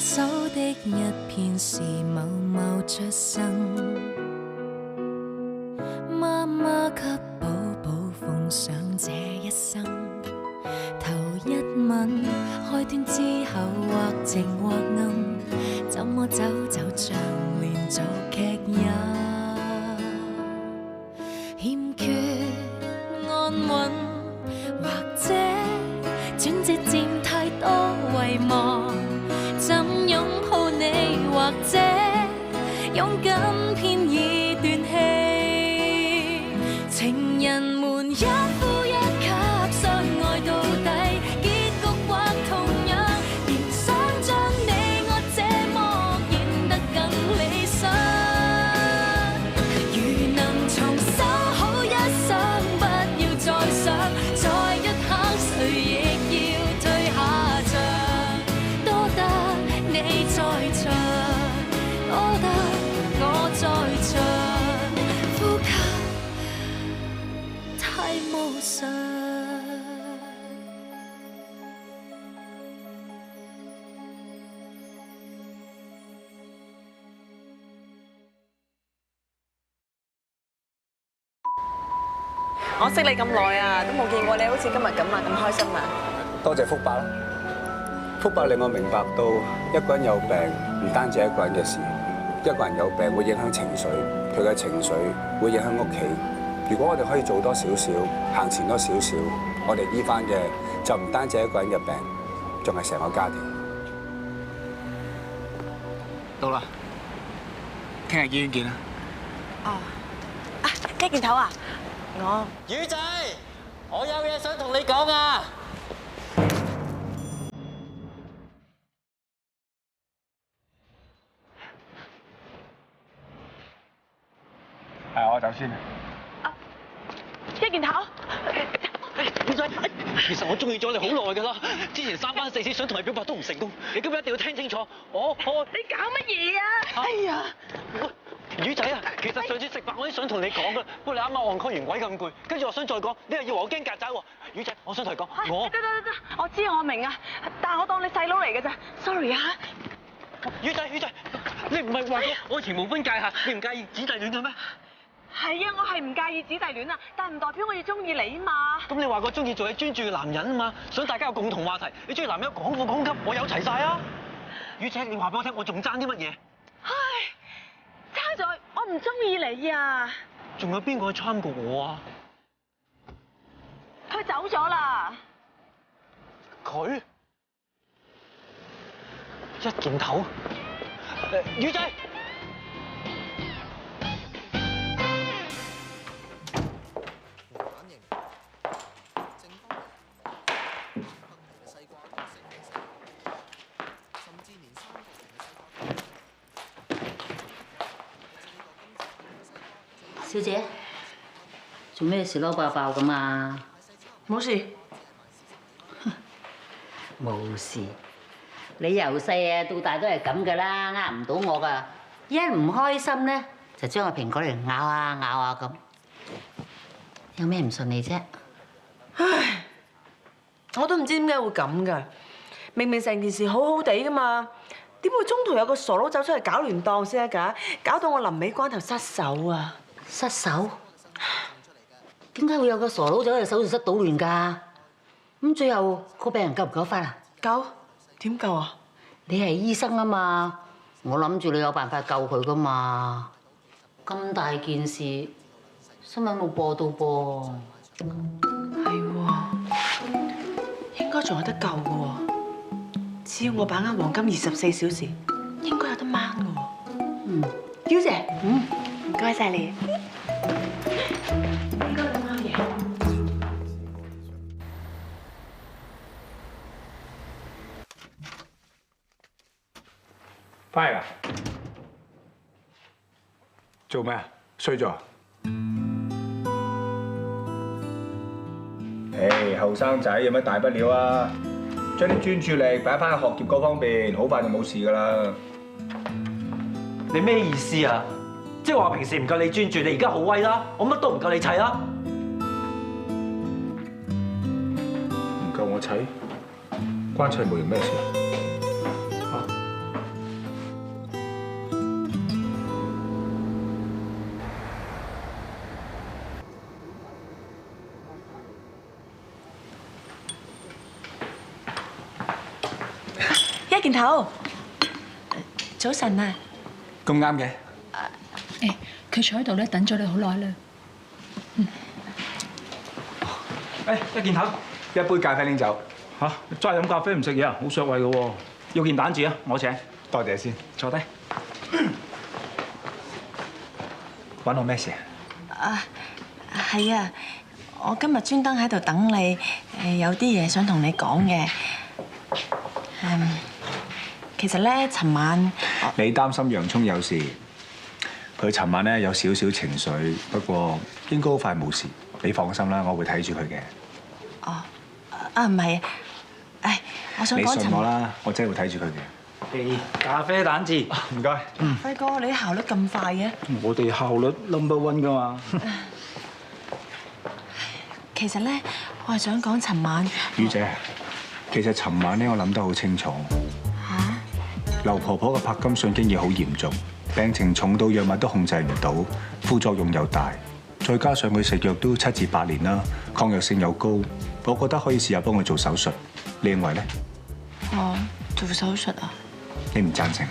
手的一片是某某出生，媽媽給寶寶奉上這一生。頭一吻，開端之後或晴或暗，怎麼走走像連續劇也欠缺安穩，或者轉折佔太多遺忘。怎擁抱你，或者勇敢偏已斷氣。情人們一呼一吸，相愛到底，結局或同樣。別想將你我這麼演得更理想。如能重修好一生，不要再想，在一刻誰亦要退下場。多得你在場，多得我在場，呼吸太無常。我識你咁耐啊，都冇見過你好似今日咁啊，咁開心啊！多謝福伯啦，福伯令我明白到一個人有病唔單止係一個人嘅事，一個人有病會影響情緒，佢嘅情緒會影響屋企。如果我哋可以做多少少，行前多少少，我哋醫翻嘅就唔單止係一個人嘅病，仲係成個家庭。到啦，聽日醫院見啦。哦，啊，雞件頭啊，我魚仔，我有嘢想同你講啊！我走先。雞件頭，魚仔，其實我中意咗你好耐㗎啦，之前三番四次想同你表白都唔成功，你今日一定要聽清楚。你搞乜嘢啊？哎呀！魚仔啊，其實上次食飯我都想同你講㗎，不過你啱啱按 call 完鬼咁攰，跟住我想再講，你又以為我驚曱甴喎。魚仔，我想同你講，得，我知我明啊，但係我當你細佬嚟㗎咋 ，sorry 啊。魚仔，你唔係話過愛情無分界限，你唔介意姊弟戀嘅咩？係啊，我係唔介意姊弟戀啊，但唔代表我要中意你嘛。咁你話過中意做嘢專注嘅男人啊嘛，想大家有共同話題，你中意男人廣闊供給，我有齊晒啊！魚仔，你話俾我聽，我仲爭啲乜嘢？唉，爭在我唔中意你啊！仲有邊個參過我啊？佢走咗啦。佢一件頭，魚仔。小姐，做咩事嬲爆爆咁啊？冇事。冇事，你由細啊到大都係咁噶啦，呃唔到我噶。一唔開心咧，就將個蘋果嚟咬啊咬啊咁。有咩唔順利啫？唉，我都唔知點解會咁噶。明明成件事好好地噶嘛，點會中途有個傻佬走出嚟搞亂檔先得㗎？搞到我臨尾關頭失手啊！失手？點解會有個傻佬走去手術室搗亂㗎？咁最後個病人救唔救翻啊？救？點救啊？你係醫生啊嘛，我諗住你有辦法救佢㗎嘛。咁大件事，新聞冇播到噃。係喎，應該仲有得救㗎喎。只要我把握黃金24小時，應該有得掹㗎喎。嗯，嬌姐，唔該晒你。應該有得掹嘢。翻嚟啦！做咩啊？衰咗？後生仔有乜大不了啊？將啲專注力擺翻喺學業嗰方面，好快就冇事噶啦。你咩意思啊？即係話平時唔夠你專注，你而家好威啦，我乜都唔夠你砌啦。唔夠我砌，關砌模型咩事？一件頭。早晨啊！咁啱嘅。誒，佢坐喺度咧，等咗你好耐啦。誒，一件頭，一杯咖啡拎走。嚇，齋飲咖啡唔食嘢啊，好削胃嘅喎。要件蛋治啊，我請。多謝先。坐低。揾我咩事啊？係啊，我今日專登喺度等你，有啲嘢想同你講嘅。其實咧，尋晚你擔心洋葱有事，佢尋晚咧有少少情緒，不過應該好快冇事。你放心啦，我會睇住佢嘅。哦，唔係，我想你講信我啦，我真係會睇住佢嘅。咖啡蛋治。唔該。輝哥，你效率咁快嘅？我哋效率 No.1 噶嘛。其實咧，我係想講尋晚。雨姐，其實尋晚咧我諗得好清楚。劉婆婆嘅柏金遜經已好嚴重，病情重到藥物都控制唔到，副作用又大，再加上佢食藥都7至8年啦，抗藥性又高，我覺得可以試下幫佢做手術。你認為咧？做手術啊？你唔贊成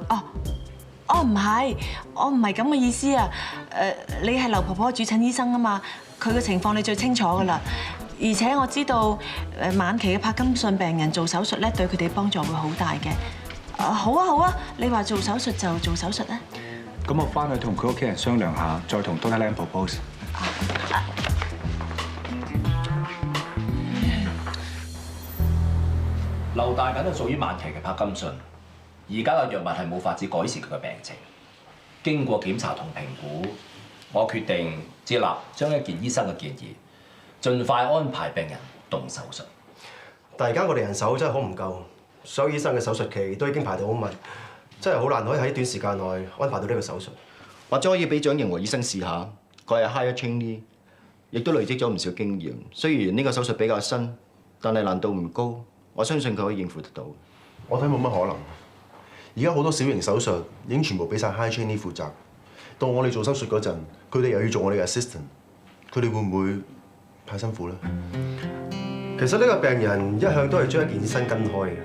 啊？唔係，我唔係咁嘅意思啊！你係劉婆婆主診醫生啊嘛，佢嘅情況你最清楚噶啦。而且我知道晚期嘅柏金遜病人做手術咧，對佢哋幫助會好大嘅。好啊，你話做手術就做手術啦。咁我翻去同佢屋企人商量下，再同 Dr. Lam propose。劉大緊係屬於晚期嘅柏金遜，而家嘅藥物係冇法子改善佢嘅病情。經過檢查同評估，我決定接納張一健醫生嘅建議，盡快安排病人動手術。但而家我哋人手真係好唔夠，所有醫生嘅手術期都已經排到好密，真係好難可以喺短時間內安排到呢個手術。或者可以俾蔣盈和醫生試下，佢係 higher trainee， 亦都累積咗唔少經驗。雖然呢個手術比較新，但係難度唔高，我相信佢可以應付得到。我睇冇乜可能。而家好多小型手術已經全部俾晒 high trainee 負責，到我哋做手術嗰陣，佢哋又要做我哋嘅 assistant， 佢哋會唔會太辛苦咧？其實呢個病人一向都係張一健醫生跟開嘅，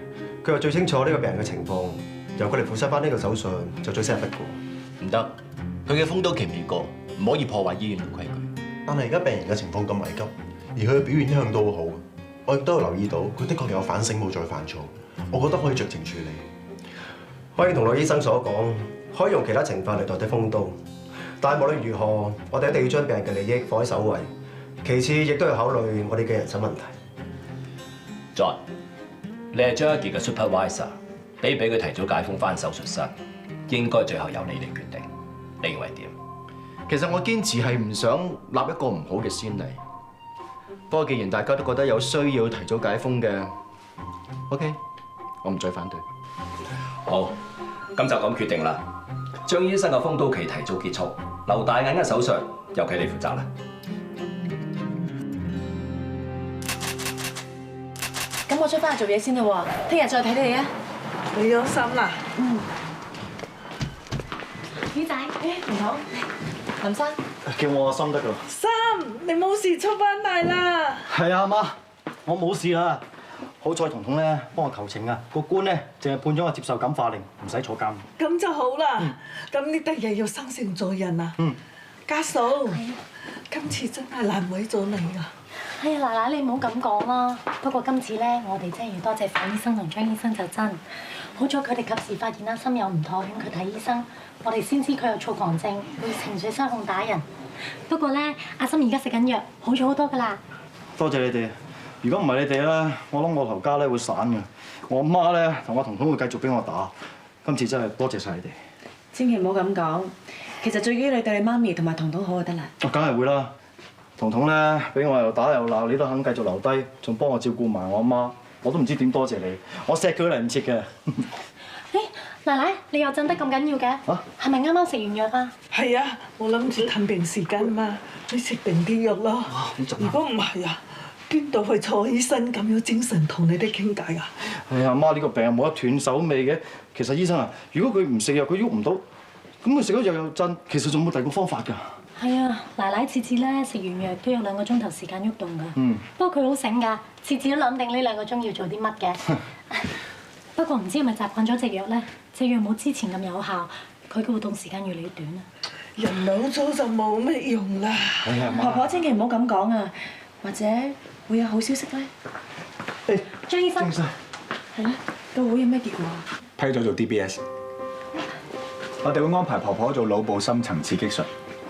佢話最清楚呢個病人嘅情況，由佢哋負責翻呢個手術就最適合不過。唔得，佢嘅風都期未過，唔可以破壞醫院嘅規矩。但係而家病人嘅情況咁危急，而佢嘅表現一向都好好，我亦都有留意到佢的確有反省，冇再犯錯。我覺得可以酌情處理。可以同羅醫生所講，可以用其他懲罰嚟代替風刀，但係無論如何，我哋一定要將病人嘅利益放喺首位。其次，亦都要考慮我哋嘅人手問題。John， 你係張一健嘅 supervisor， 俾佢提早解封翻手術室，應該最後由你嚟決定。你認為點？其實我堅持係唔想立一個唔好嘅先例。不過既然大家都覺得有需要提早解封嘅 ，OK， 我唔再反對。好，咁就咁決定啦。張醫生嘅風刀期提早結束，劉大眼嘅手術由佢哋負責啦。咁我出翻去做嘢先啦喎，聽日再睇你啊！你有心啦。魚仔，唔好，林生，叫我阿心得㗎。心，你冇事出翻嚟啦。係啊，阿媽，我冇事啦。好彩彤彤咧幫我求情啊，個官咧淨係判咗我接受感化令，唔使坐監。咁就好啦。咁你第日要生性做人啊。家嫂，今次真係難為咗你啊。哎呀，奶奶你唔好咁講啦。不過今次咧，我哋真係要多謝范醫生同張醫生就真。好彩佢哋及時發現阿心有唔妥，勸佢睇醫生，我哋先知佢有躁狂症，會情緒失控打人。不過咧，阿心而家食緊藥，好咗好多㗎啦。多謝你哋。如果唔係你哋咧，我諗我頭家咧會散嘅。我阿媽咧同我彤彤會繼續俾我打。今次真係多謝晒你哋。千祈唔好咁講，其實最緊要你對你媽咪同埋彤彤好就得啦。我梗係會啦。彤彤咧俾我又打又鬧，你都肯繼續留低，仲幫我照顧埋我阿媽，我都唔知點多謝你。我錫佢都嚟唔切嘅。誒，奶奶你又震得咁緊要嘅？係咪啱啱食完藥啊？係啊，我諗住褪病時間嘛，你食定啲藥咯。如果唔係啊，邊度去坐醫生咁有精神同你哋傾偈啊？係啊，阿媽呢個病冇得斷手尾嘅。其實醫生啊，如果佢唔食藥，佢喐唔到，咁佢食咗藥又震，其實仲冇第二個方法㗎。係啊，奶奶次次咧食完藥都有2個鐘頭時間喐動㗎。不過佢好醒㗎，次次都諗定呢2個鐘要做啲乜嘅。不過唔知係咪習慣咗隻藥咧？隻藥冇之前咁有效，佢嘅活動時間越嚟越短啊。人老咗就冇乜用啦。婆婆千祈唔好咁講啊，或者會有好消息咧。張醫生，係咧，到會有咩結果啊？批咗做 DBS。我哋會安排婆婆做腦部深層刺激術。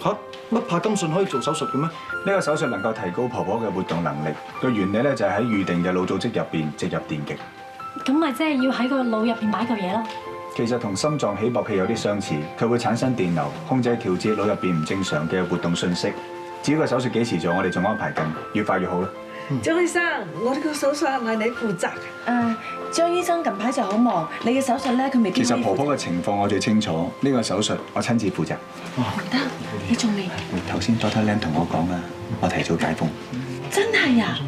嚇？乜帕金遜可以做手術嘅咩？呢個手術能夠提高婆婆嘅活動能力。個原理咧就係喺預定嘅腦組織入邊植入電極。咁咪即係要喺個腦入邊擺嚿嘢咯？其實同心臟起搏器有啲相似，佢會產生電流，控制調節腦入邊唔正常嘅活動訊息。至於個手術幾時做，我哋仲安排緊，越快越好啦。張醫生，我呢個手術係咪你負責？張醫生近排就好忙，你嘅手術咧佢未必。其實婆婆嘅情況我最清楚，呢個手術我親自負責。唔得，你仲未？頭先 Dr. Lam 同我講啊，我提早解封。真係啊！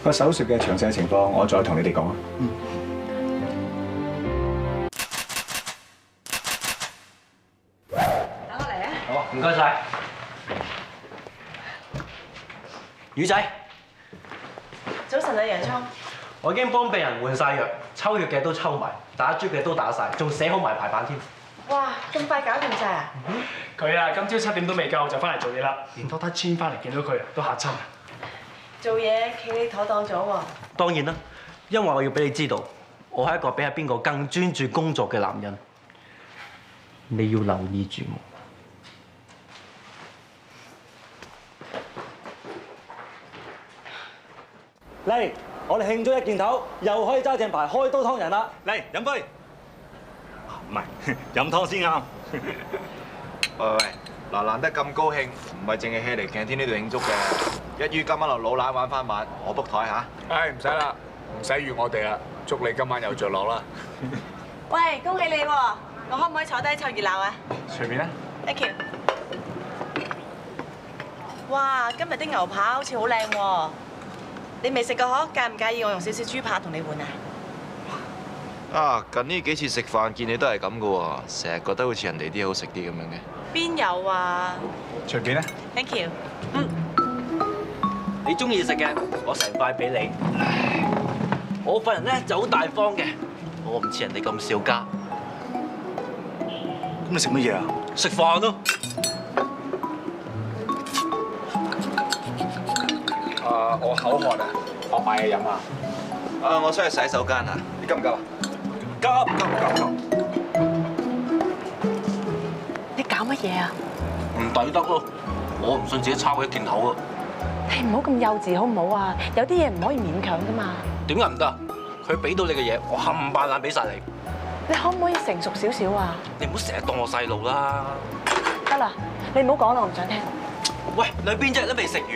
個手術嘅詳細情況，我再同你哋講啊。等我嚟啊！好啊，唔該晒。魚仔，早晨啊，楊聰。我已經幫病人換晒藥，抽血嘅都抽埋，打珠嘅都打晒，仲寫好埋排版添。哇，咁快搞掂晒啊！佢啊，今朝7點都未夠就翻嚟做嘢啦。連Dr. Chin翻嚟見到佢啊，都嚇親。做嘢企理妥當咗喎。當然啦，因為我要俾你知道，我係一個比阿邊個更專注工作嘅男人。你要留意住我。嚟，我哋慶祝一件頭，又可以揸正牌開刀劏人啦！嚟飲杯。唔係，飲湯先啱。喂，嗱，難得咁高興，唔係淨係 hea 嚟鏡天呢度慶祝嘅。一於今晚落老懶玩翻晚，我 book 台嚇。唉，唔使啦，唔使預我哋啦，祝你今晚有着落啦。喂，恭喜你喎！我可唔可以坐低湊熱鬧啊？隨便啦。Thank you。哇，今日啲牛扒好似好靚喎！你未食過嗬？介唔介意我用少少豬扒同你換啊？啊，近呢幾次食飯見你都係咁嘅喎，成日覺得好似人哋啲好食啲咁樣嘅。邊有啊？隨便啦。Thank you。你中意食嘅，我成塊俾你。我份人咧就好大方嘅，我唔似人哋咁少家。咁你食乜嘢啊？食飯咯。我口渴啊，我買嘢飲啊。我出去洗手間啊，你急唔急啊？急。你搞乜嘢啊？唔抵得咯，我唔信自己抄佢一件口啊！你唔好咁幼稚好唔好啊？有啲嘢唔可以勉強噶嘛。點解唔得？佢俾到你嘅嘢，我冚唪唥俾晒你。你可唔可以成熟少少啊？你唔好成日當我細路啦。得啦，你唔好講啦，我唔想聽。喂，你邊隻都未食完。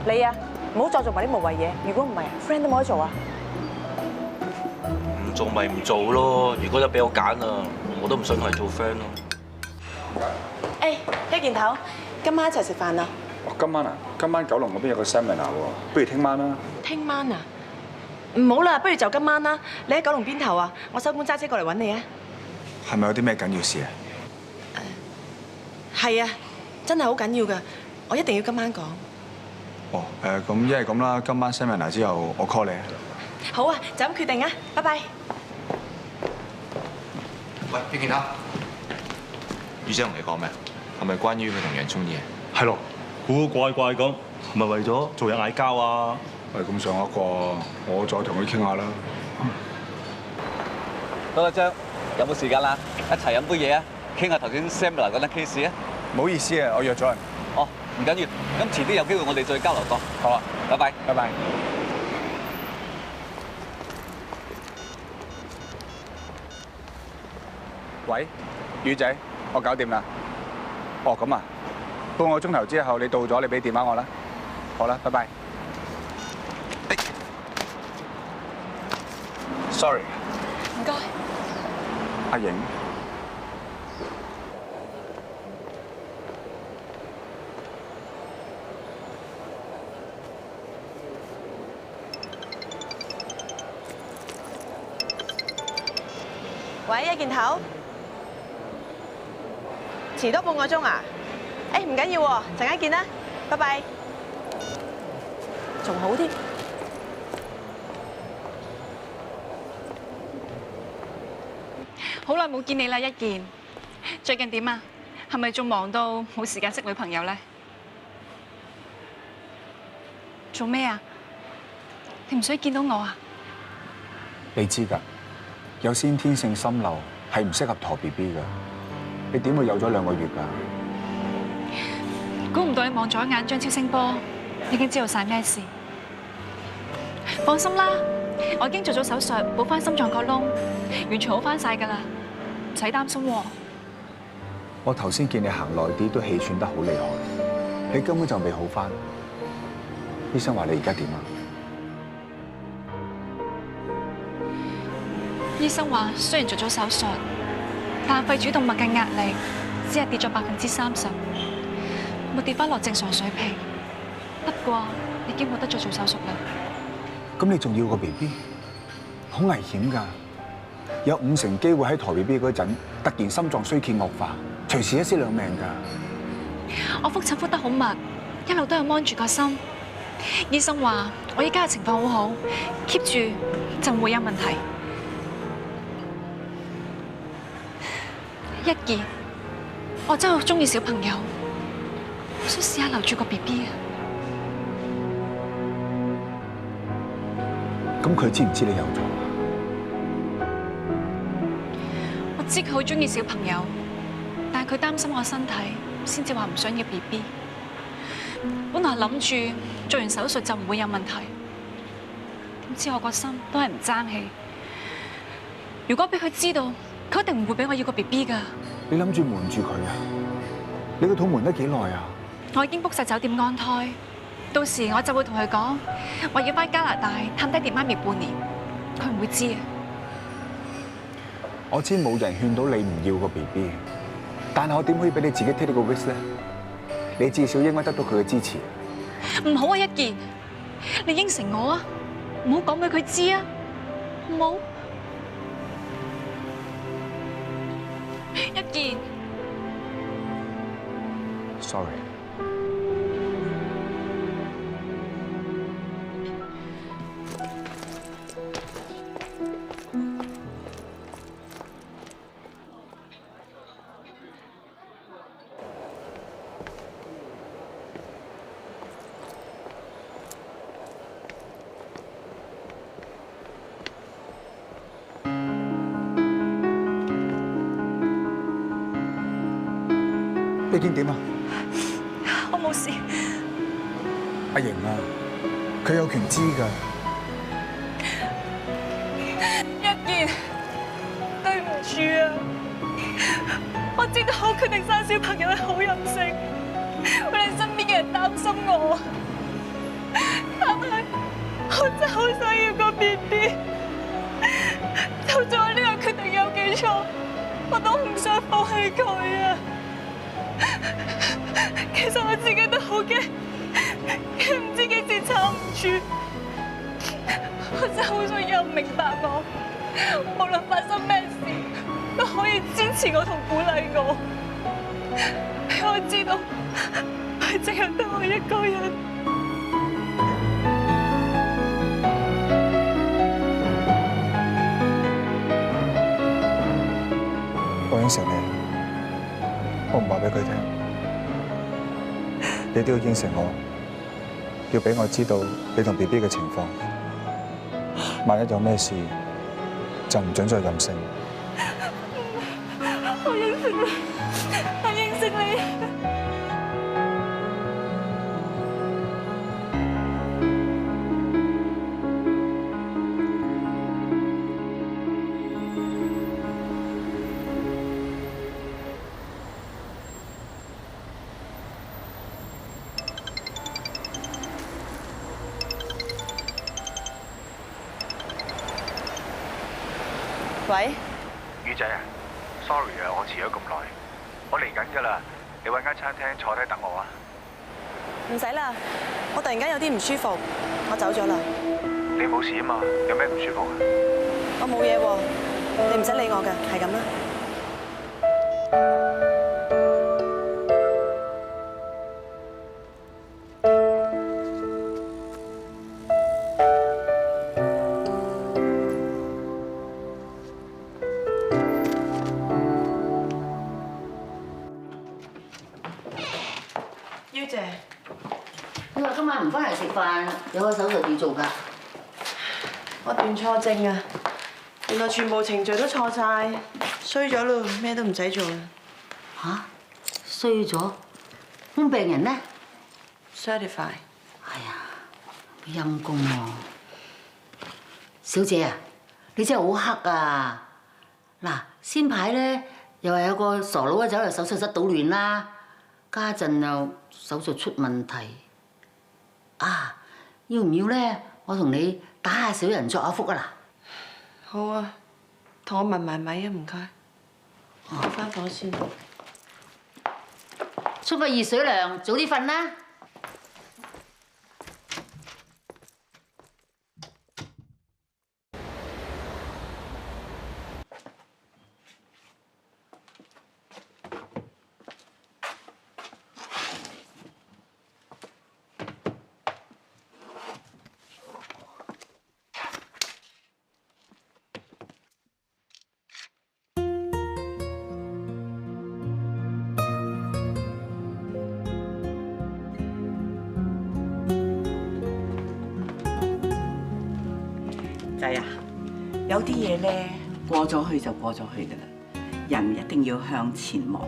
你啊，唔好再做埋啲無謂嘢。如果唔係，friend 都冇得做啊。唔做咪唔做咯。如果有俾我揀啊，我都唔想同你做 friend 咯。誒，一件頭，今晚一齊食飯啊！今晚啊？今晚九龍嗰邊有個 seminar 喎，不如聽晚啦。聽晚啊？唔好啦，不如就今晚啦。你喺九龍邊頭啊？我收工揸車過嚟揾你啊！係咪有啲咩緊要事啊？係啊，真係好緊要㗎，我一定要今晚講。哦，咁一係咁啦，今晚 seminar 之後我 call 你啊。好啊，就咁決定啊，拜拜。喂，邊件啊？雨姐同你講咩？係咪關於佢同楊聰嘢？係咯，古古怪怪咁，係咪為咗做嘢嗌交啊？係咁上一個，我再同佢傾下啦。多啦，張，有冇時間啦？一齊飲杯嘢啊，傾下頭先 Samuel 嗰單 case 啊。唔好意思啊，我約咗人。哦，唔緊要，咁遲啲有機會我哋再交流過。好啊，拜拜。拜拜。喂，宇仔，我搞掂啦。哦，咁啊，半個鐘頭之後你到咗，你俾電話我啦。好啦，拜拜。Sorry。唔該。阿瑩。喂，一件頭。遲多半個鐘啊？誒唔緊要喎，陣間見啦，拜拜。仲好添。好耐冇見你啦，一健。最近點啊？係咪仲忙到冇時間識女朋友咧？做咩啊？你唔想見到我啊？你知㗎，有先天性心流係唔適合陀 BB 㗎。你點會有咗2個月㗎？估唔到你望咗一眼張超聲波，已經知道晒咩事。放心啦，我已經做咗手術，補翻心臟個窿，完全好翻晒㗎啦，唔使擔心喎。我頭先見你行耐啲都氣喘得好厲害，你根本就未好翻。醫生話你而家點啊？醫生話雖然做咗手術，但肺主動脈嘅壓力只係跌咗30%，冇跌翻落正常水平。不過已經冇得再做手術啦。咁你仲要個 BB？ 好危險㗎，有50%機會喺陀 BB 嗰陣突然心臟衰竭惡化，隨時1屍2命㗎。我覆診覆得好密，一路都有望住個心。醫生話我依家嘅情況好好 ，keep 住就唔會有問題。一健，我真係好中意小朋友，想試下留住個 BB 啊！咁佢知唔知你有咗？我知佢好中意小朋友，但係佢擔心我身體，先至話唔想要 BB。本來諗住做完手術就唔會有問題，點知我個心都係唔爭氣。如果俾佢知道，佢一定唔會俾我要個 BB 㗎。你諗住瞞住佢啊？你個肚瞞得幾耐啊？我已經 book 晒酒店安胎，到時我就會同佢講，話要返加拿大探爹哋媽咪半年，佢唔會知啊。我知冇人勸到你唔要個 BB， 但係我點可以俾你自己 take 呢個 risk 咧？你至少應該得到佢嘅支持。唔好啊，一健，你應承我啊，唔好講俾佢知啊，好冇？一健 ，sorry。你見點啊？我冇事。阿瑩啊，佢有權知㗎。一健，對唔住啊！我知道我決定生小朋友係好任性，會令身邊嘅人擔心我。但係我真係好想要個 BB， 就算我呢個決定有幾錯，我都唔想放棄佢啊！其實我自己都好驚，唔知幾時撐唔住。我真係好想有人明白我，無論發生咩事，都可以支持我同鼓勵我，俾我知道，唔係淨係得我一個人。我應承你，我唔話俾佢聽。你都要應承我，要俾我知道你同 BB 嘅情況。萬一有咩事，就唔准再任性。我應承你，我應承你。喂，宇仔啊 ，sorry 啊，我遲咗咁耐，我嚟緊㗎啦，你揾間餐廳坐低等我啊。唔使啦，我突然間有啲唔舒服，我走咗啦。你冇事啊嘛？有咩唔舒服啊？我冇嘢喎，你唔使理我㗎，係咁啦。於姐，你話今晚唔翻嚟食飯，有個手術要做㗎？我斷錯症啊！原來全部程序都錯晒，衰咗咯，咩都唔使做啦。嚇？衰咗？咁病人呢 ？Certify。哎呀，陰公喎！小姐啊，你真係好黑啊！嗱，先排咧又係有個傻佬走入手術室搗亂啦，家陣又手術出問題。啊，要唔要咧？我同你打下小人作下福啊嗱！好啊，同我聞埋米啊，唔該。我翻房先。沖個熱水涼，早啲瞓啦。仔啊，有啲嘢咧過咗去就過咗去噶啦，人一定要向前望。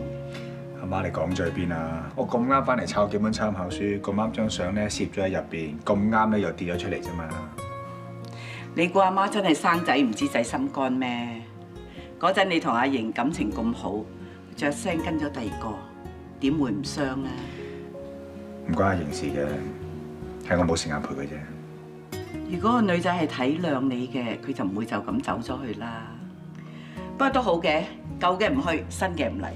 阿媽，你講咗去邊啊？我咁啱翻嚟抄幾本參考書，咁啱張相咧攝咗喺入邊，咁啱咧又跌咗出嚟啫嘛。你估阿媽真係生仔唔知仔心肝咩？嗰陣你同阿瑩感情咁好，着聲跟咗第二個，點會唔傷啊？唔關阿瑩事嘅，係我冇時間陪佢啫。如果個女仔係體諒你嘅，佢就唔會就咁走咗去啦。不過都好嘅，舊嘅唔去，新嘅唔嚟。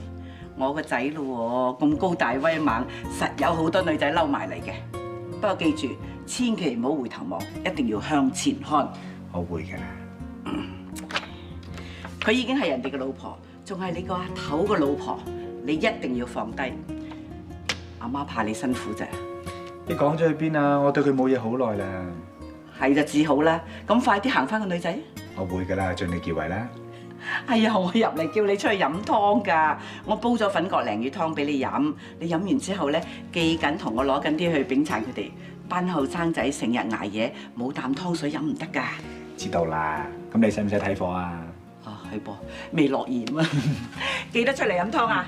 我個仔咯喎，咁高大威猛，實有好多女仔嬲埋嚟嘅。不過記住，千祈唔好回頭望，一定要向前看。我會嘅。佢已經係人哋嘅老婆，仲係你個阿頭嘅老婆，你一定要放低。阿媽怕你辛苦啫。你講咗去邊啊？我對佢冇嘢好耐啦。係就至好啦，咁快啲行翻個女仔。我會噶啦，盡力結為啦。哎呀，我入嚟叫你出去飲湯㗎，我煲咗粉葛鯪魚湯俾你飲。你飲完之後咧，記緊同我攞緊啲去秉殘佢哋。班後生仔成日捱夜，冇啖湯水飲唔得㗎。知道啦，咁你使唔使睇貨啊？哦，係噃，未落鹽啊，記得出嚟飲湯啊！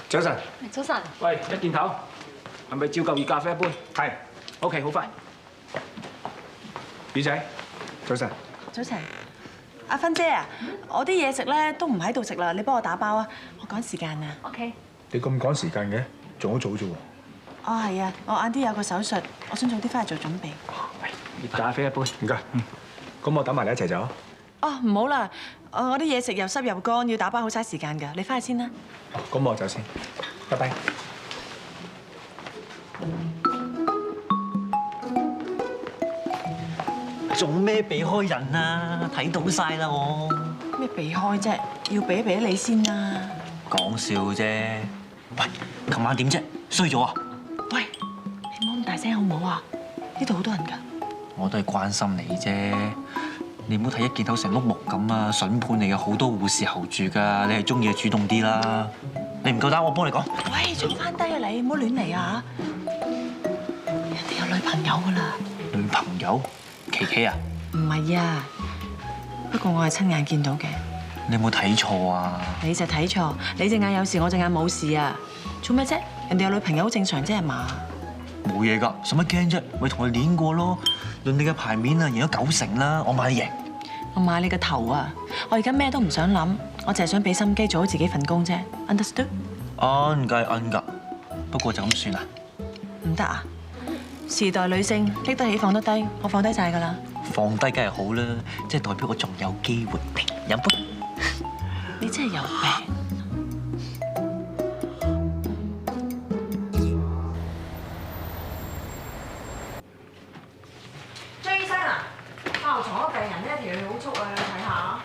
早晨。早晨。喂，一件頭，係咪照舊熱咖啡一杯？係。OK， 好快。宇仔，早晨。早晨。阿芬姐啊，我啲嘢食咧都唔喺度食啦，你幫我打包啊，我趕時間啊。OK。你咁趕時間嘅，仲好早啫喎。哦，係啊，我晏啲有個手術，我想早啲翻嚟做準備。喂，熱咖啡一杯，唔該。咁我等埋你一齊走。哦，唔好啦，我啲嘢食又濕又乾，要打包好嘥時間㗎，你翻去先啦。咁我走先，拜拜。做咩避開人啊？睇到晒啦我。咩避開啫？要避一避你先啦。講笑啫。喂，琴晚點啫？衰咗啊？喂，你唔好咁大聲好唔好啊？呢度好多人㗎。我都係關心你啫。你唔好睇一見到成碌木咁啊！筍盤嚟嘅，好多護士候住㗎。你係中意就主動啲啦。你唔夠膽，我幫你講。喂，坐翻低啊你，唔好亂嚟啊！人哋有女朋友㗎啦。女朋友？琪琪啊？唔係啊，不過我係親眼見到嘅。你有冇睇錯啊？你就睇錯，你隻眼有事，我隻眼冇事啊！做咩啫？人哋有女朋友好正常啫係嘛？冇嘢㗎，使乜驚啫？咪同佢練過咯。論你嘅牌面啊，贏咗90%啦，我買你贏。我買你個頭啊！我而家咩都唔想諗，我淨係想俾心機做好自己份工啫。Understood？ 啱㗎。不過就咁算啦。唔得啊！時代女性拎得起放得低，我放低晒㗎啦。放低梗係好啦，即係代表我仲有機會飲杯。你真係有病！張醫生啊！卧床嗰個病人咧，條氣好粗啊，你睇下。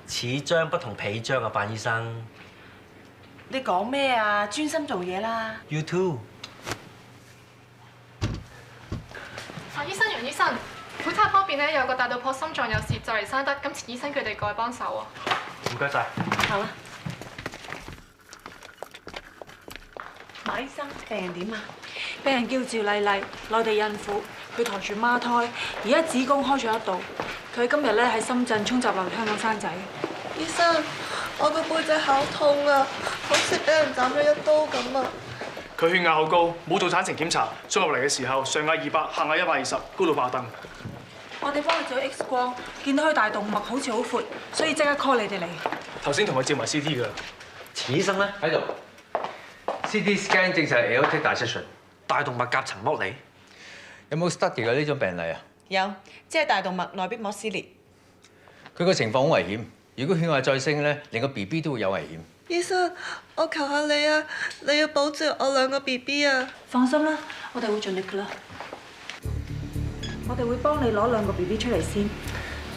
此章不同彼章啊，范醫生。你講咩啊？專心做嘢啦。You too。范醫生、楊醫生，婦產科嗰邊咧有個大肚婆心臟有事就嚟生得，咁錢醫生佢哋過去幫手啊。唔該晒。好啦。馬醫生，病人點啊？病人叫趙麗麗，內地孕婦，佢抬住孖胎，而家子宮開咗一度。佢今日咧喺深圳涌集流香港生仔。醫生，我個背脊好痛啊，好似俾人斬咗一刀咁啊！佢血壓好高，冇做產前檢查，送入嚟嘅時候上壓200，下壓120，高到爆燈。我哋幫佢做 X 光，見到佢大動脈好似好闊，所以即刻 call 你哋嚟。頭先同佢照埋 CT 㗎。錢醫生咧喺度 ，CT scan 證實係 aortic dissection，大動脈夾層剝離。有冇 study 過呢種病例啊？有，即係大動脈內壁膜撕裂。佢個情況好危險，如果血壓再升咧，連個 BB 都會有危險。醫生，我求下你啊，你要保住我2個 BB 啊！放心啦，我哋會盡力㗎啦。我哋會幫你攞2個 BB 出嚟先，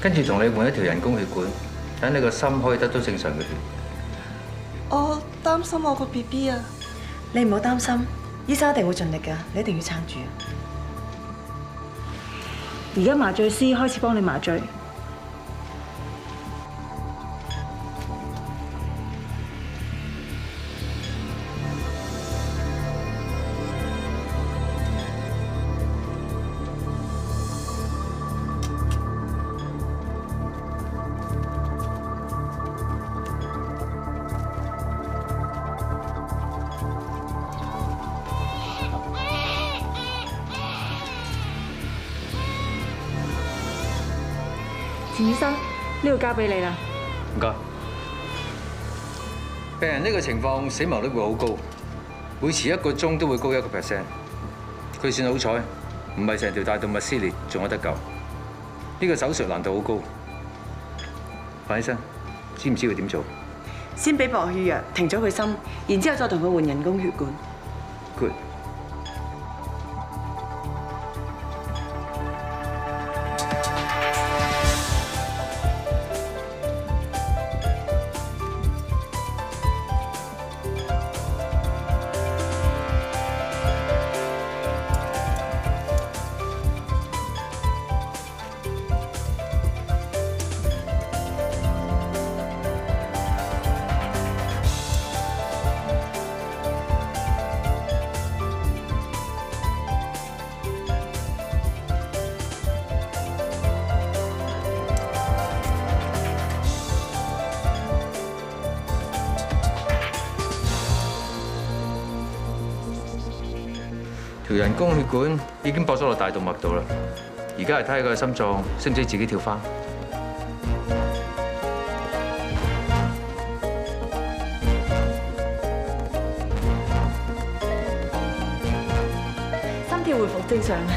跟住同你換一條人工血管，等你個心可以得到正常嘅血。我擔心我個 BB 啊！你唔好擔心，醫生一定會盡力㗎，你一定要撐住。而家麻醉師開始幫你麻醉。錢醫生，呢度交俾你啦。唔該。病人呢個情況死亡率會好高，每遲1個鐘都會高1%。佢算好彩，唔係成條大動脈撕裂，仲有得救。呢個手術難度好高。范醫生，知唔知佢點做？先俾薄血藥停咗佢心，然之後再同佢換人工血管。Good。條人工血管已經駁咗落大動脈度啦，而家係睇下佢嘅心臟識唔識自己跳翻。心跳回復正常啊！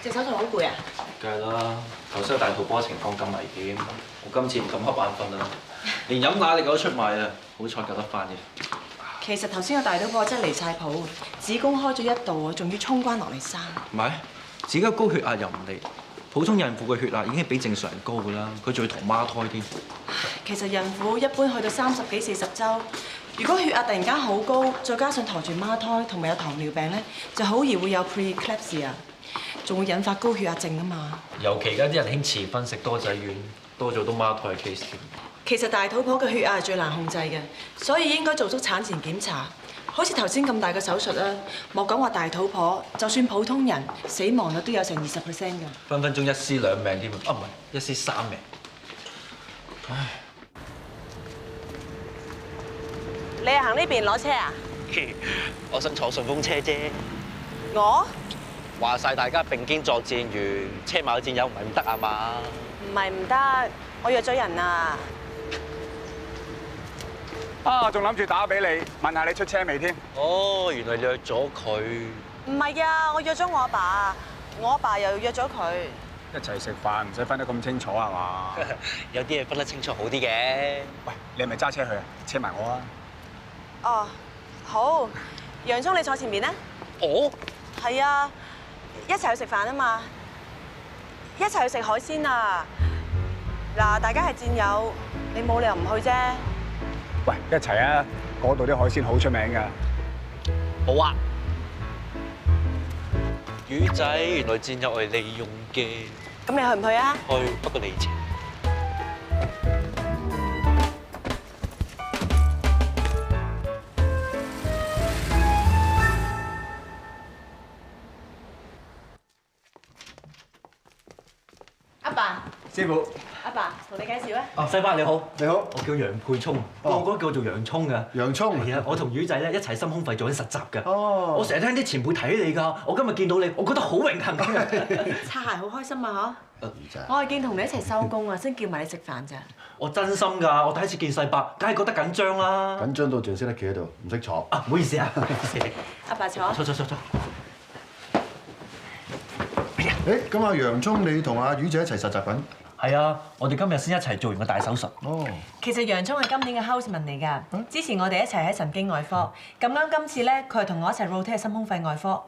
隻手仲好攰啊！梗係啦，頭先個大肚婆情況咁危險，我今次唔敢瞌眼瞓啦，連飲奶力我都出賣啦，好彩救得翻嘅。其實頭先個大肚婆真係離晒譜，子宮開咗1度啊，仲要衝關落嚟生。唔係，自己高血壓又唔嚟，普通孕婦嘅血壓已經比正常人高㗎啦，佢仲要同孖胎添。其實孕婦一般去到30幾40週，如果血壓突然間好高，再加上抬住孖胎同埋有糖尿病咧，就好易會有 pre-eclampsia，仲會引發高血壓症啊嘛。尤其而家啲人興遲婚食多仔丸，多咗都孖胎嘅 case 添。其實大肚婆嘅血壓係最難控制嘅，所以應該做足產前檢查。好似頭先咁大嘅手術啦，莫講話大肚婆，就算普通人死亡率都有成20% 㗎。分分鐘1屍2命添啊！唔係1屍3命。唉，你係行呢邊攞車啊？我想坐順風車啫。我？話晒大家並肩作戰，如車馬戰友唔係唔得啊嘛？唔係唔得，我約咗人啊！啊，仲諗住打俾你，問下你出車未添？哦，原來約咗佢。唔係啊，我約咗我阿爸，我阿爸又約咗佢。一齊食飯唔使分得咁清楚係嘛？有啲嘢分得清楚好啲嘅。喂，你係咪揸車去啊？車埋我啊！哦，好，洋葱你坐前面啦。我？係啊，一齊去食飯啊嘛，一齊去食海鮮啊！嗱，大家係戰友，你冇理由唔去啫。喂，一齊啊！嗰度啲海鮮好出名㗎。好啊！魚仔，原來戰友係利用嘅。咁你去唔去啊？去，不過你請。阿爸，師傅。阿爸，同你介紹啊。哦，西伯你好。你好，我叫楊沛聰，個個叫做洋葱㗎。洋葱。係啊，我同魚仔咧一齊深空肺做緊實習㗎。哦。我成日聽啲前輩睇你㗎，我今日見到你，我覺得好榮幸㗎。擦鞋好開心啊！嗬。魚仔。我係見同你一齊收工啊，先叫埋你食飯咋。我真心㗎，我第一次見世伯，梗係覺得緊張啦。緊張到淨識得企喺度，唔識坐。啊，唔好意思啊。阿爸坐。坐。誒，咁阿洋葱你同阿魚仔一齊實習緊？係啊，我哋今日先一齊做完個大手術。哦。其實洋葱係今年嘅 houseman 嚟㗎，之前我哋一齊喺神經外科，咁啱今次咧佢係同我一齊 rotate 深空肺外科。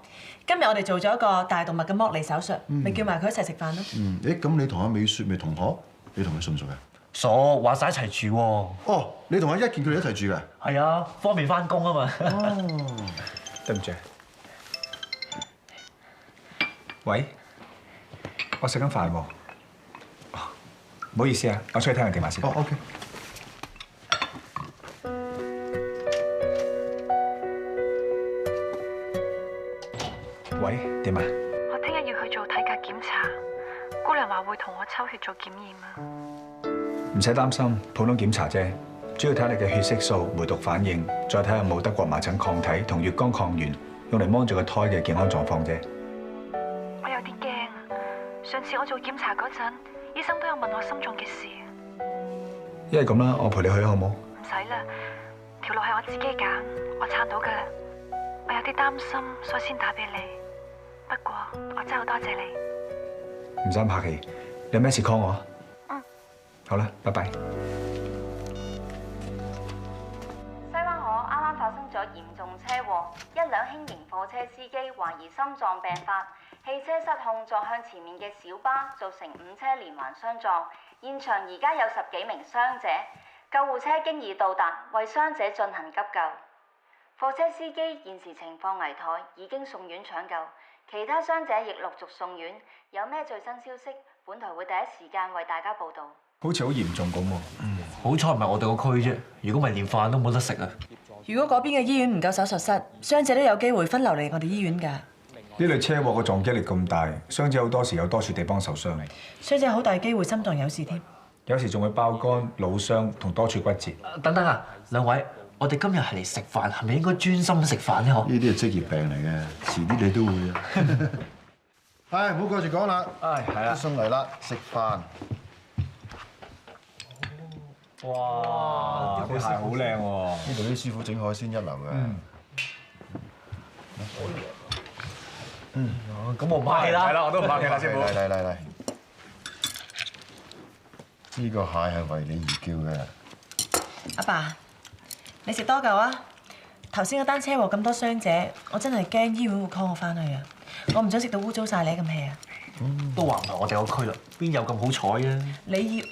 今日我哋做咗一個大動脈嘅剝離手術，咪叫埋佢一齊食飯咯。誒，咁你同阿美雪咪同學？你同佢熟唔熟㗎？熟，話晒一齊住喎。哦，你同阿一健佢哋一齊住㗎？係啊，方便翻工啊嘛。哦。對唔住。喂，我食緊飯喎。唔好意思啊，我出去聽下電話先。哦，OK。喂，點啊？我聽日要去做體格檢查，姑娘話會同我抽血做檢驗啊。唔使擔心，普通檢查啫，主要睇你嘅血色素、梅毒反應，再睇下有冇德國麻疹抗體同乙肝抗原，用嚟幫住個胎嘅健康狀況啫。我有啲驚啊！上次我做檢查嗰陣，醫生都有問我心臟嘅事。一係咁啦，我陪你去好冇？唔使啦，條路係我自己揀，我撐到㗎啦。我有啲擔心，所以先打俾你。不過我真係好多謝你。唔使客氣，你有咩事 call 我？嗯。好啦，拜拜。西灣河啱啱發生咗嚴重車禍，一輛輕型貨車司機懷疑心臟病發，汽車失控撞向前面嘅小巴，造成5車連環相撞。現場而家有10幾名傷者，救護車經已到達，為傷者進行急救。貨車司機現時情況危殆，已經送院搶救，其他傷者亦陸續送院。有咩最新消息，本台會第一時間為大家報導。好似好嚴重咁喎。好彩唔係我哋個區啫，如果唔係連飯都冇得食啊！如果嗰邊嘅醫院唔夠手術室，傷者都有機會分流嚟我哋醫院㗎。呢類車禍個撞擊力咁大，傷者好多時有多處地方受傷。傷者好大機會心臟有事添。有時仲會爆肝、腦傷同多處骨折。等等啊，兩位，我哋今日係嚟食飯，係咪應該專心食飯咧？嗬？呢啲係職業病嚟嘅，遲啲你都會啊。唉，唔好掛住講啦。唉，係啦。送嚟啦，食飯。哇！啲蟹好靚喎。呢度啲師傅整海鮮一流嘅。咁我唔客氣啦。係啦，我都唔客氣啦，師傅。嚟。呢個蟹係為你而叫嘅。阿爸，你食多嚿啊！頭先嗰單車禍咁多傷者，我真係驚醫院會 call 我翻去啊！我唔想食到污糟晒你咁氣啊！都話唔係我哋個區啦，邊有咁好彩啊？你要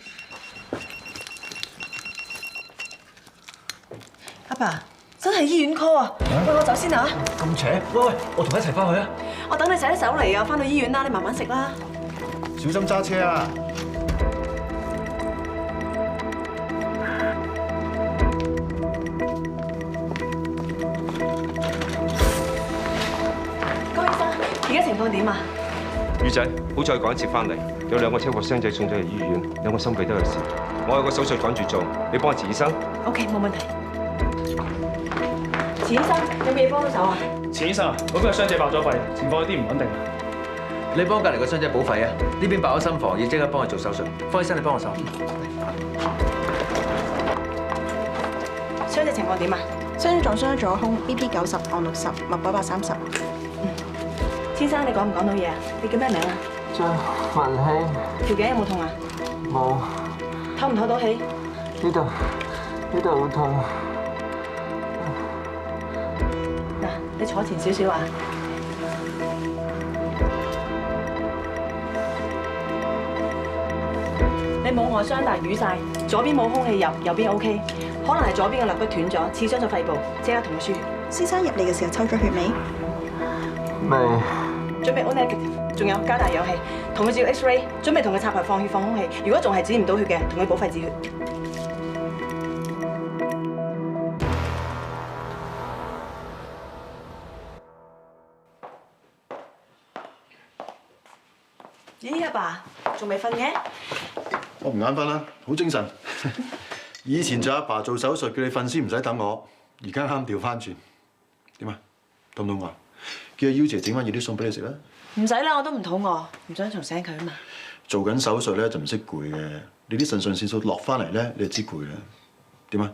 阿爸，真係醫院 call 啊！喂，我走先啊！咁邪？喂，我同你一齊翻去啊！我等你洗啲手嚟啊！翻到醫院啦，你慢慢食啦。小心揸車啊！高醫生，而家情況點啊？魚仔，好彩趕一次翻嚟，有2個車禍傷者送咗嚟醫院，2個心肺都有事。我有個手術趕住做，你幫我遲醫生。OK，冇問題。錢醫生，有冇嘢幫到手啊？錢醫生啊，嗰邊個傷者爆咗肺，情況有啲唔穩定。你幫隔離個傷者補肺啊！呢邊爆咗心房，要即刻幫佢做手術。方醫生，你幫我手。傷者情況點啊？傷者撞傷咗左胸 ，BP 90，按60，脈搏130。先生，你講唔講到嘢啊？你叫咩名啊？張文希。條頸有冇痛啊？冇。透唔透到氣？呢度好痛。嗱，你坐前少少啊！你冇外傷，但係瘀晒，左邊冇空氣入，右邊 OK， 可能係左邊嘅肋骨斷咗，刺傷咗肺部，即刻同佢輸血。先生入嚟嘅時候抽咗血未？未。準備 O negative， 仲有加大氧氣，同佢照 X-ray， 準備同佢插排放血放空氣。如果仲係止唔到血嘅，同佢補肺止血。咦，阿爸仲未瞓嘅？我唔眼瞓啦，好精神。以前就阿爸做手術，叫你瞓先唔使等我，而家啱調翻轉。點啊？肚唔肚餓？叫阿妖姐整翻熱啲餸俾你食啦。唔使啦，我都唔肚餓，唔想嘈醒佢啊嘛。做緊手術咧就唔識攰嘅，你啲腎上腺素落翻嚟咧，你就知攰啦。點啊？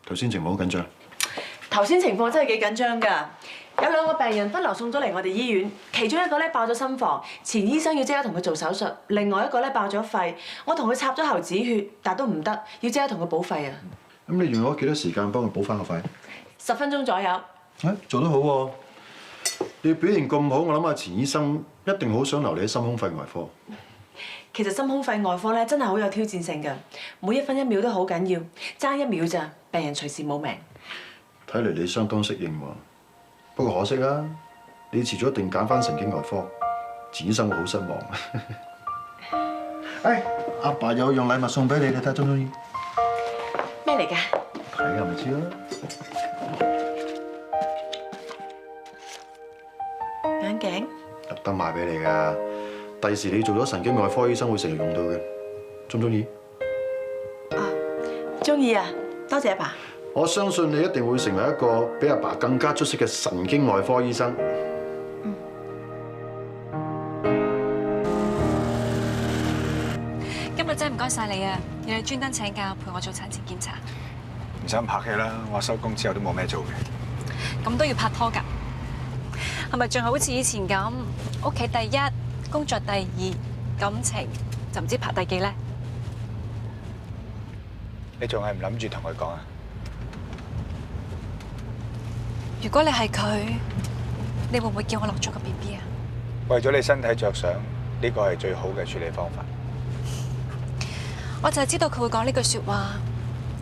頭先情況好緊張。頭先情況真係幾緊張㗎，有2個病人分流送咗嚟我哋醫院，其中一個咧爆咗心房，前醫生要即刻同佢做手術，另外一個咧爆咗肺，我同佢插咗喉止血，但都唔得，要即刻同佢補肺啊。咁你用咗幾多時間幫佢補翻個肺？10分鐘左右。做得好喎！你表現咁好，我諗阿錢醫生一定好想留你喺心胸肺外科。其實心胸肺外科咧真係好有挑戰性㗎，每1分1秒都好緊要，爭1秒咋，病人隨時冇命。睇嚟你相當適應喎，不過可惜啦，你遲早一定揀翻神經外科，錢醫生會好失望。阿爸有樣禮物送俾你，你睇下中唔中意？咩嚟㗎？睇下咪知啦。眼鏡？特登買俾你㗎，第時你做咗神經外科醫生會成日用到嘅，中唔中意？中意啊！多謝阿爸。我相信你一定會成為一個比阿爸更加出色嘅神經外科醫生。今日真係唔該晒你啊！要你專登請假陪我做產前檢查。唔使咁客氣啦，我收工之後都冇咩做嘅。咁都要拍拖㗎？係咪仲係好似以前咁，屋企第一，工作第二，感情就唔知排第幾咧？你仲係唔諗住同佢講啊？如果你係佢，你會唔會叫我落咗個 BB 啊？為咗你身體着想，呢個係最好嘅處理方法。我就係知道佢會講呢句説話，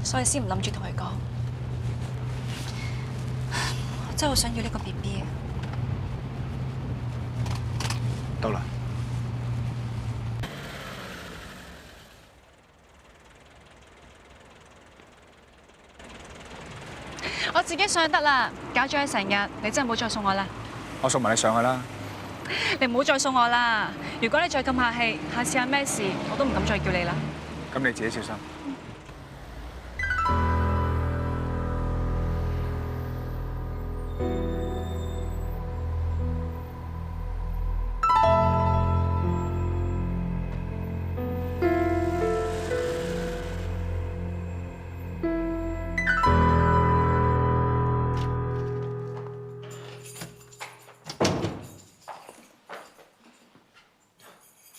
所以先唔諗住同佢講。我真係好想要呢個 BB 啊！到啦。我自己上去得啦，搞咗佢成日，你真係唔好再送我啦。我送埋你上去啦。你唔好再送我啦！如果你再咁客氣，下次有咩事我都唔敢再叫你啦。咁你自己小心。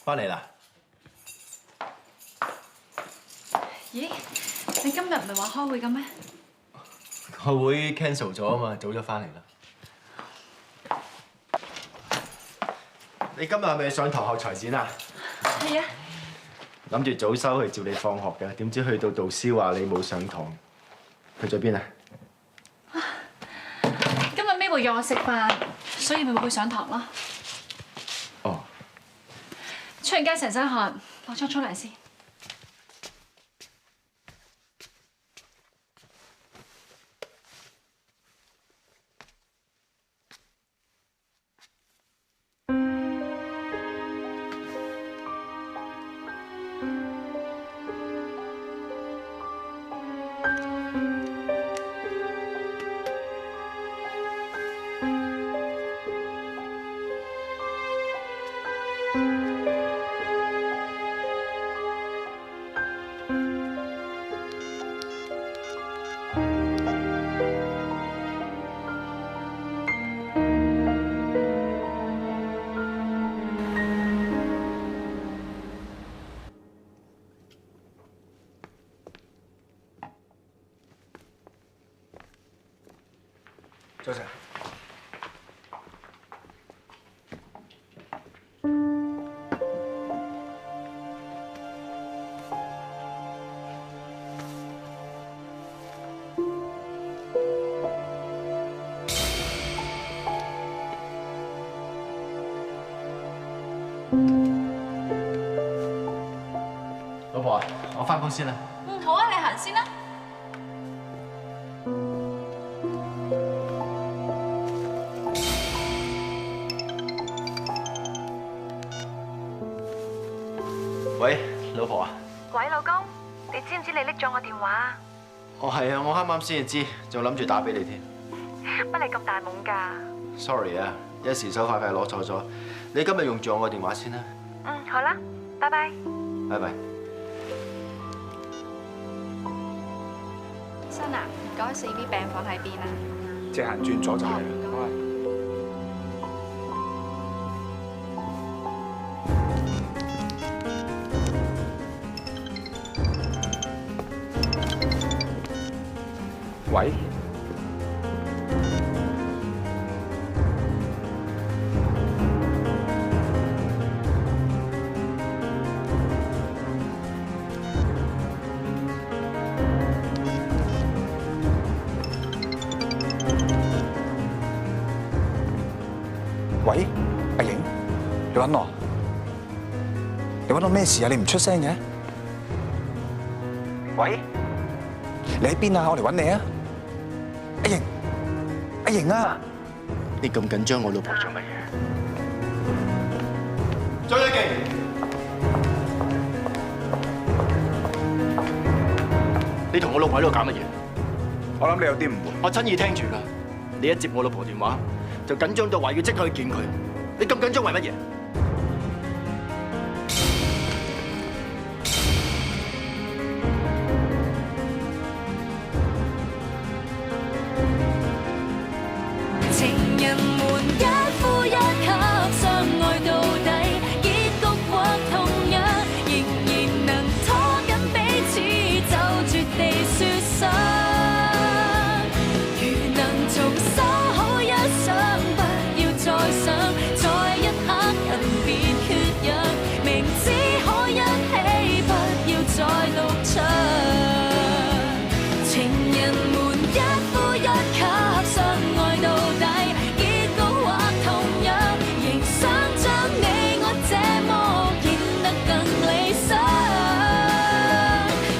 翻嚟啦！咦？你今日唔係話開會嘅咩？個會 cancel 咗啊嘛，早咗翻嚟啦。你今日係咪上堂學裁剪啊？係啊。諗住早收去接你放學嘅，點知去到導師話你冇上堂，去咗邊啊？今日 Mabel 約我食飯，所以咪冇去上堂咯。哦。出完街成身汗，落倉沖涼先。老婆啊，我翻工先啦。好啊，你行先啦。喂，老婆啊。喂，老公，你知唔知你拎咗我電話啊？哦，係啊，我啱啱先至知，仲諗住打俾你添。乜你咁大懵㗎？ Sorry 啊，一時手快快攞錯咗。你今日用住我個電話先啦。好啦，拜拜。拜拜。醫生啊，唔該，4B 病房喺邊啊？即行轉左就係。喂？喂，阿影，你揾我？你揾我咩事啊？你唔出聲嘅？喂，你喺邊啊？我嚟揾你啊！阿瑩，阿瑩啊！你咁緊張我老婆做乜嘢？張一記，你同我老婆喺度搞乜嘢？我諗你有啲誤會。我親耳聽住㗎，你一接我老婆電話，就緊張到話要即刻去見佢。你咁緊張為乜嘢？情人們一呼一吸，相愛到底，結局或同樣，仍然能拖緊彼此，就絕地說想。如能重修好一生，不要再想，在一刻人便缺氧，明知可一起，不要再錄唱。情人們一呼一吸，相愛到底，結局或同樣，仍想將你我這麼變得更理想。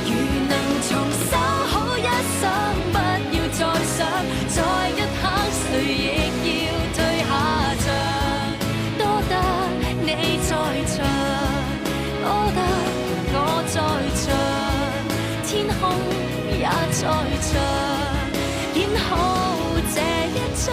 如能重修好一生，不要再想，在一刻誰亦要退下場。多得你在場，多得我在場，天空也在場，演好這一場。